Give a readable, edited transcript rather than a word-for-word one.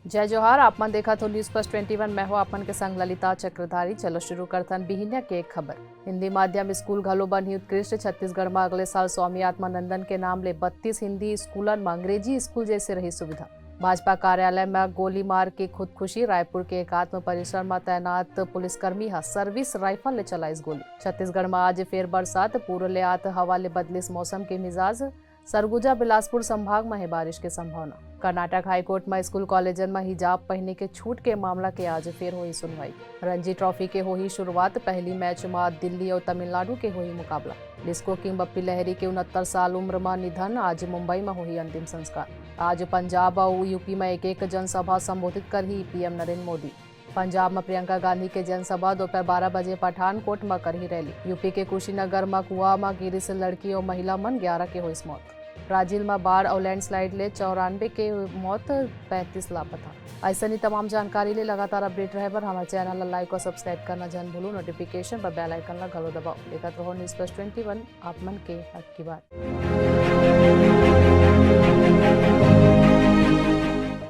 जय जोहार। आप मन देखा तो न्यूज प्लस 21। मैं हूं आपमन के संग ललिता चक्रधारी। चलो शुरू करथन बिहिनिया के एक खबर। हिंदी माध्यम स्कूल घलो बनही उत्कृष्ट। छत्तीसगढ़ में अगले साल स्वामी आत्मानंदन के नाम ले 32 हिंदी स्कूलन में अंग्रेजी स्कूल जैसे रही सुविधा। भाजपा कार्यालय में गोली मार के खुदकुशी। रायपुर के एकात्म परिसर में तैनात पुलिसकर्मी सर्विस राइफल ले चलाइस गोली। छत्तीसगढ़ में आज फेर बरसात। पूर्व ले आत हवा ले बदलिस मौसम के मिजाज। सरगुजा बिलासपुर संभाग में है बारिश की संभावना। कर्नाटक हाईकोर्ट में स्कूल कॉलेजन में हिजाब पहनने के छूट के मामला के आज फिर हुई सुनवाई। रणजी ट्रॉफी के हुई शुरुआत। पहली मैच में दिल्ली और तमिलनाडु के हुई मुकाबला। डिस्को किंग बप्पी लहरी के 69 साल उम्र में निधन। आज मुंबई में हुई अंतिम संस्कार। आज पंजाब और यूपी में एक जनसभा संबोधित कर ही पीएम नरेंद्र मोदी। पंजाब में प्रियंका गांधी के जनसभा दोपहर 12 बजे पठानकोट में कर ही रैली। यूपी के कुशीनगर में कुआ में गिरी से लड़की और महिला मन 11 के हुई मौत। ब्राजील में बाढ़ और लैंडस्लाइड ले 94 के मौत, 35 लापता। ऐसा ही तमाम जानकारी ले लगातार अपडेट रहे पर हमारे चैनल ला लाइक और सब्सक्राइब करना जन भूलो। नोटिफिकेशन पर बेल आइकन ला घलो दबाओ। देखत रहो न्यूज़ प्लस 21, आप मन के हक की बात।